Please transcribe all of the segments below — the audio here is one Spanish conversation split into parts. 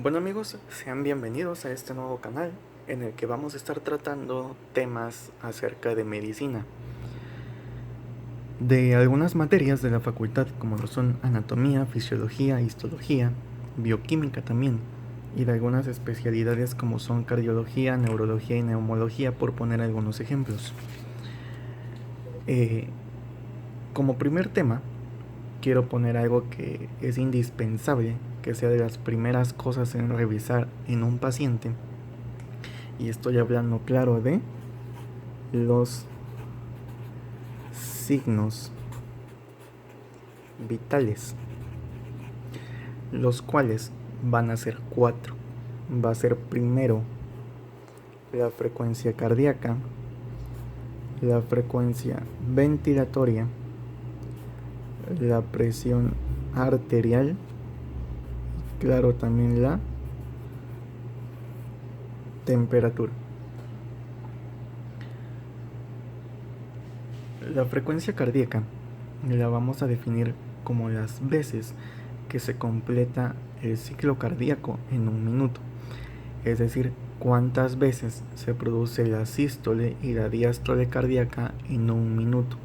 Bueno amigos, sean bienvenidos a este nuevo canal en el que vamos a estar tratando temas acerca de medicina. De algunas materias de la facultad como lo son anatomía, fisiología, histología, bioquímica también, y de algunas especialidades como son cardiología, neurología y neumología, por poner algunos ejemplos. Como primer tema, quiero poner algo que es indispensable, que sea de las primeras cosas en revisar en un paciente. Y estoy hablando, claro, de los signos vitales, los cuales van a ser 4. Va a ser primero la frecuencia cardíaca, la frecuencia ventilatoria, la presión arterial, claro, también la temperatura. La frecuencia cardíaca la vamos a definir como las veces que se completa el ciclo cardíaco en un minuto, es decir, cuántas veces se produce la sístole y la diástole cardíaca en un minuto.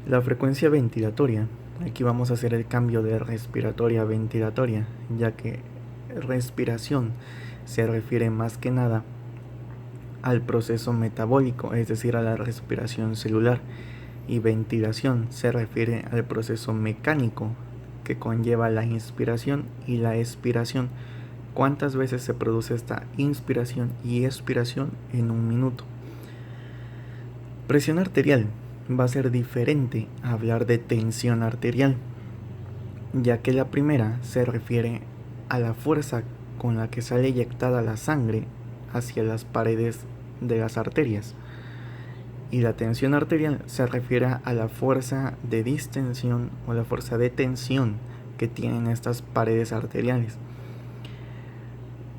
La frecuencia ventilatoria, aquí vamos a hacer el cambio de respiratoria a ventilatoria, ya que respiración se refiere más que nada al proceso metabólico, es decir, a la respiración celular, y ventilación se refiere al proceso mecánico que conlleva la inspiración y la expiración. ¿Cuántas veces se produce esta inspiración y expiración en un minuto? Presión arterial va a ser diferente a hablar de tensión arterial, ya que la primera se refiere a la fuerza con la que sale eyectada la sangre hacia las paredes de las arterias, y la tensión arterial se refiere a la fuerza de distensión o la fuerza de tensión que tienen estas paredes arteriales.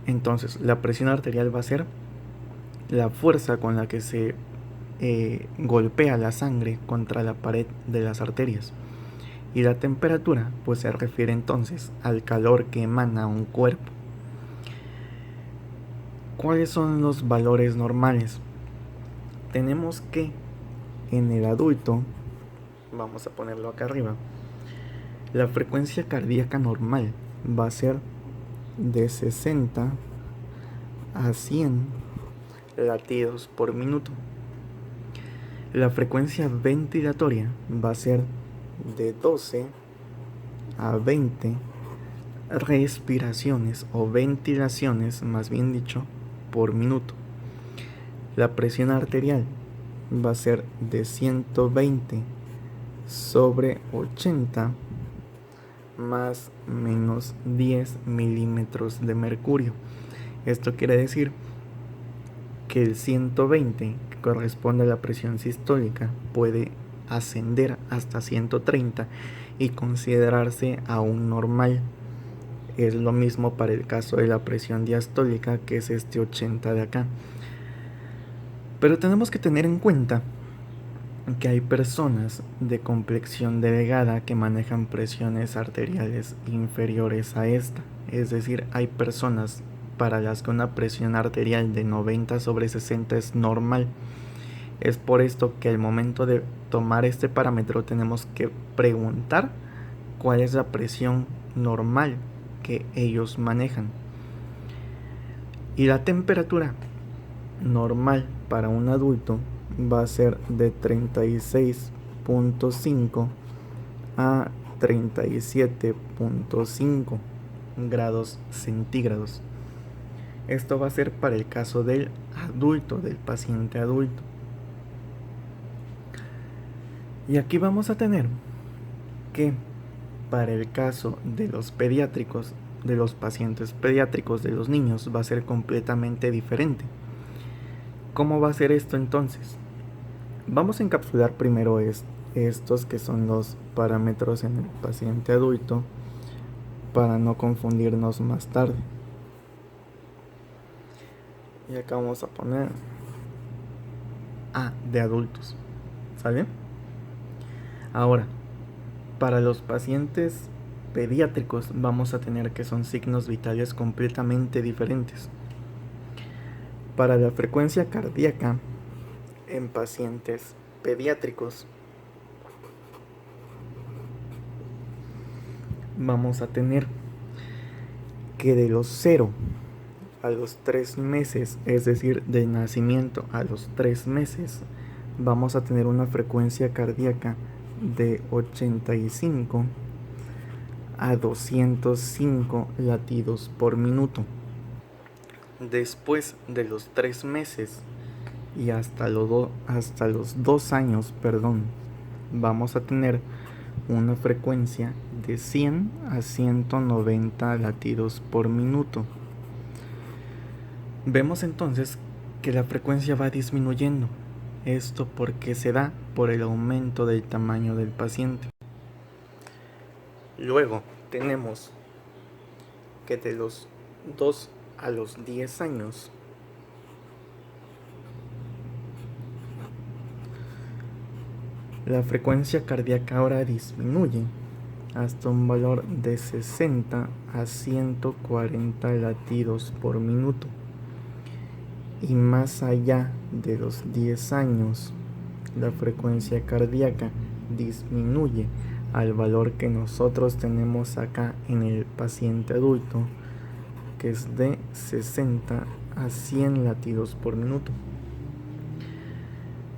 Entonces, la presión arterial va a ser la fuerza con la que se golpea la sangre contra la pared de las arterias. Y la temperatura pues se refiere entonces al calor que emana un cuerpo. ¿Cuáles son los valores normales? Tenemos que en el adulto, vamos a ponerlo acá arriba, la frecuencia cardíaca normal va a ser de 60 a 100 latidos por minuto. La frecuencia ventilatoria va a ser de 12 a 20 respiraciones o ventilaciones, más bien dicho, por minuto. La presión arterial va a ser de 120 sobre 80 más menos 10 milímetros de mercurio. Esto quiere decir que el 120, que corresponde a la presión sistólica, puede ascender hasta 130 y considerarse aún normal. Es lo mismo para el caso de la presión diastólica, que es este 80 de acá. Pero tenemos que tener en cuenta que hay personas de complexión delgada que manejan presiones arteriales inferiores a esta. Es decir, hay personas para las que una presión arterial de 90 sobre 60 es normal. Es por esto que al momento de tomar este parámetro tenemos que preguntar cuál es la presión normal que ellos manejan. Y la temperatura normal para un adulto va a ser de 36.5 a 37.5 grados centígrados. Esto va a ser para el caso del adulto, del paciente adulto. Y aquí vamos a tener que para el caso de los pediátricos, de los pacientes pediátricos, de los niños, va a ser completamente diferente. ¿Cómo va a ser esto entonces? Vamos a encapsular primero estos que son los parámetros en el paciente adulto para no confundirnos más tarde. Y acá vamos a poner A de adultos, ¿sale? Ahora, para los pacientes pediátricos vamos a tener que son signos vitales completamente diferentes. Para la frecuencia cardíaca en pacientes pediátricos vamos a tener que de los 0 a los 3 meses, es decir, de nacimiento a los 3 meses, vamos a tener una frecuencia cardíaca de 85 a 205 latidos por minuto. Después de los 3 meses y hasta los 2 años, vamos a tener una frecuencia de 100 a 190 latidos por minuto. Vemos entonces que la frecuencia va disminuyendo. Esto porque se da por el aumento del tamaño del paciente. Luego tenemos que de los 2 a los 10 años la frecuencia cardíaca ahora disminuye hasta un valor de 60 a 140 latidos por minuto. Y más allá de los 10 años, la frecuencia cardíaca disminuye al valor que nosotros tenemos acá en el paciente adulto, que es de 60 a 100 latidos por minuto.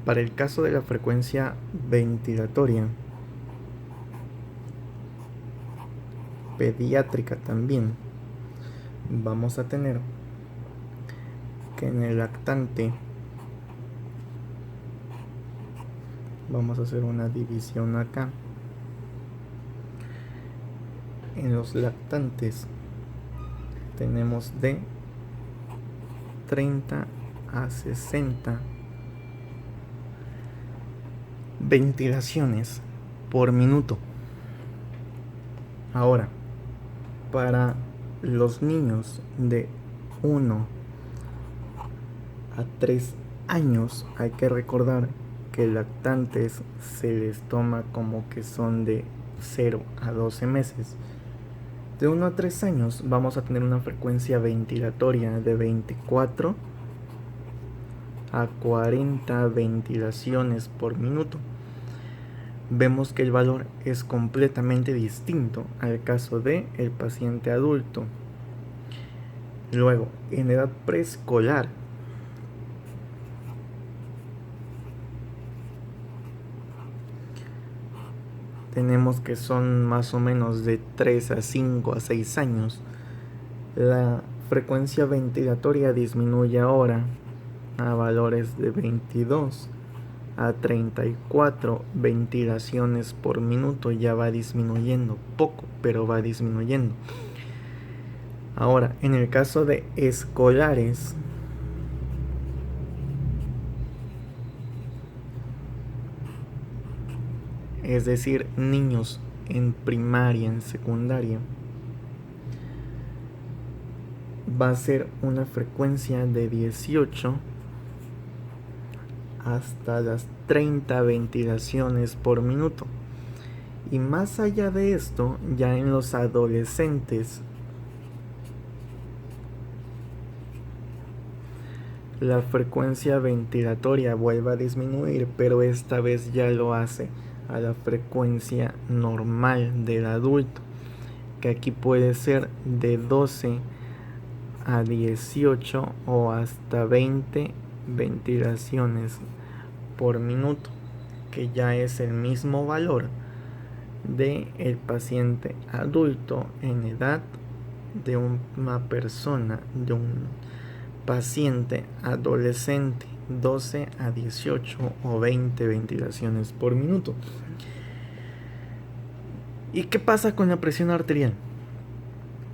Para el caso de la frecuencia ventilatoria pediátrica también, vamos a tener que en el lactante, vamos a hacer una división acá, en los lactantes tenemos de 30 a 60 ventilaciones por minuto. Ahora, para los niños de 1 a 3 años hay que recordar que lactantes se les toma como que son de 0 a 12 meses. De 1 a 3 años vamos a tener una frecuencia ventilatoria de 24 a 40 ventilaciones por minuto. Vemos que el valor es completamente distinto al caso del paciente adulto. Luego, en edad preescolar, tenemos que son más o menos de 3 a 5 a 6 años. La frecuencia ventilatoria disminuye ahora a valores de 22 a 34 ventilaciones por minuto. Ya va disminuyendo poco, pero va disminuyendo. Ahora, en el caso de escolares, es decir, niños en primaria, en secundaria, va a ser una frecuencia de 18 hasta las 30 ventilaciones por minuto. Y más allá de esto, ya en los adolescentes, la frecuencia ventilatoria vuelve a disminuir, pero esta vez ya lo hace a la frecuencia normal del adulto, que aquí puede ser de 12 a 18 o hasta 20 ventilaciones por minuto, que ya es el mismo valor de el paciente adulto en edad de una persona, de un paciente adolescente, 12 a 18 o 20 ventilaciones por minuto. ¿Y qué pasa con la presión arterial?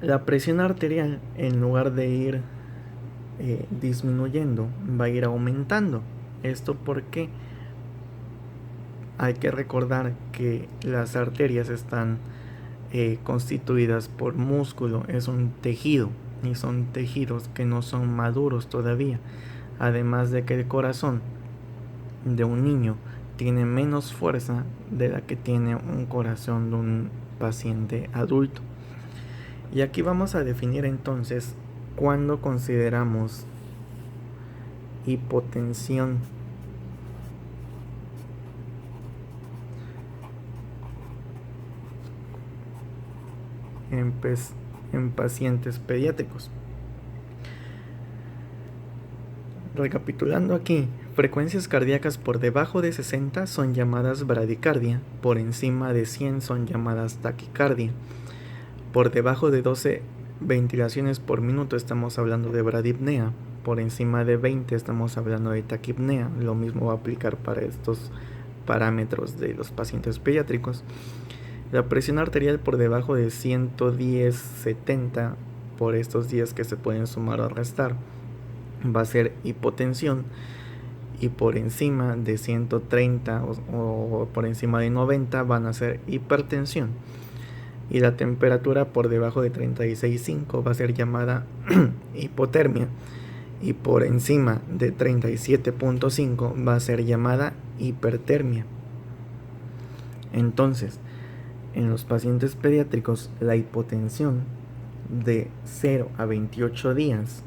La presión arterial, en lugar de ir disminuyendo, va a ir aumentando. ¿Esto porque hay que recordar que las arterias están constituidas por músculo? Es un tejido, y son tejidos que no son maduros todavía. Además de que el corazón de un niño tiene menos fuerza de la que tiene un corazón paciente adulto. Y aquí vamos a definir entonces cuándo consideramos hipotensión. En pacientes pediátricos. Recapitulando aquí, frecuencias cardíacas por debajo de 60 son llamadas bradicardia, por encima de 100 son llamadas taquicardia. Por debajo de 12 ventilaciones por minuto estamos hablando de bradipnea, por encima de 20 estamos hablando de taquipnea. Lo mismo va a aplicar para estos parámetros de los pacientes pediátricos. La presión arterial por debajo de 110/70, por estos días que se pueden sumar o restar, va a ser hipotensión, y por encima de 130 o por encima de 90 van a ser hipertensión. Y la temperatura por debajo de 36,5 va a ser llamada hipotermia, y por encima de 37,5 va a ser llamada hipertermia. Entonces, en los pacientes pediátricos, la hipotensión de 0 a 28 días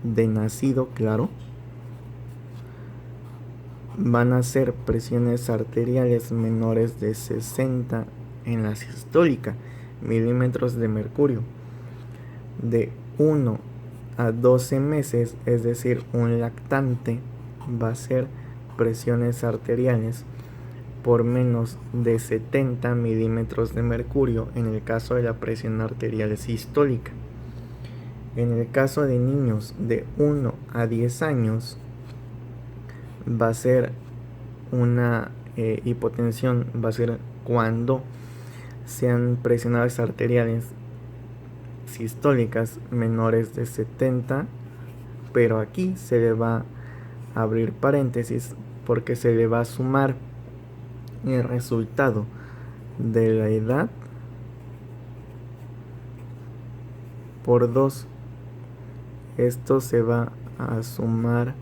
de nacido, claro, van a ser presiones arteriales menores de 60 en la sistólica, milímetros de mercurio. De 1 a 12 meses, es decir, un lactante, va a ser presiones arteriales por menos de 70 milímetros de mercurio en el caso de la presión arterial sistólica. En el caso de niños de 1 a 10 años, va a ser una hipotensión, va a ser cuando sean presiones arteriales sistólicas menores de 70, pero aquí se le va a abrir paréntesis porque se le va a sumar el resultado de la edad por 2. Esto se va a sumar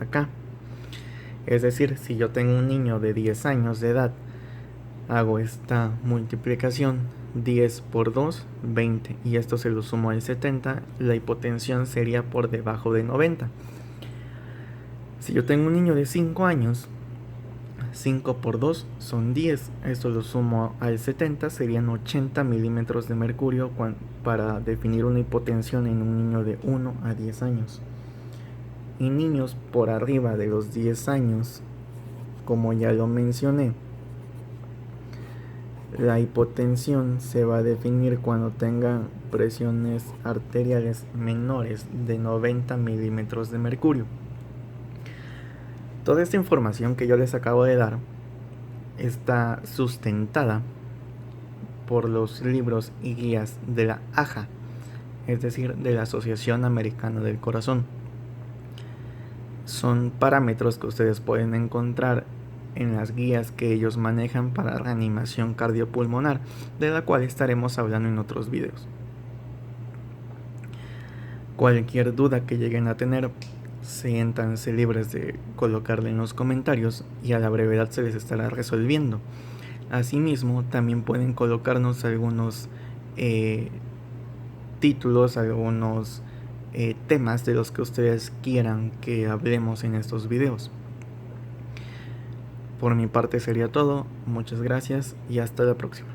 acá. Es decir, si yo tengo un niño de 10 años de edad, hago esta multiplicación, 10 por 2, 20, y esto se lo sumo al 70, la hipotensión sería por debajo de 90. Si yo tengo un niño de 5 años, 5 por 2 son 10, esto lo sumo al 70, serían 80 milímetros de mercurio para definir una hipotensión en un niño de 1 a 10 años. Y niños por arriba de los 10 años, como ya lo mencioné, la hipotensión se va a definir cuando tengan presiones arteriales menores de 90 milímetros de mercurio. Toda esta información que yo les acabo de dar está sustentada por los libros y guías de la AJA, es decir, de la Asociación Americana del Corazón. Son parámetros que ustedes pueden encontrar en las guías que ellos manejan para reanimación cardiopulmonar, de la cual estaremos hablando en otros videos. Cualquier duda que lleguen a tener, siéntanse libres de colocarla en los comentarios y a la brevedad se les estará resolviendo. Asimismo, también pueden colocarnos algunos títulos, algunos temas de los que ustedes quieran que hablemos en estos videos. Por mi parte sería todo, muchas gracias y hasta la próxima.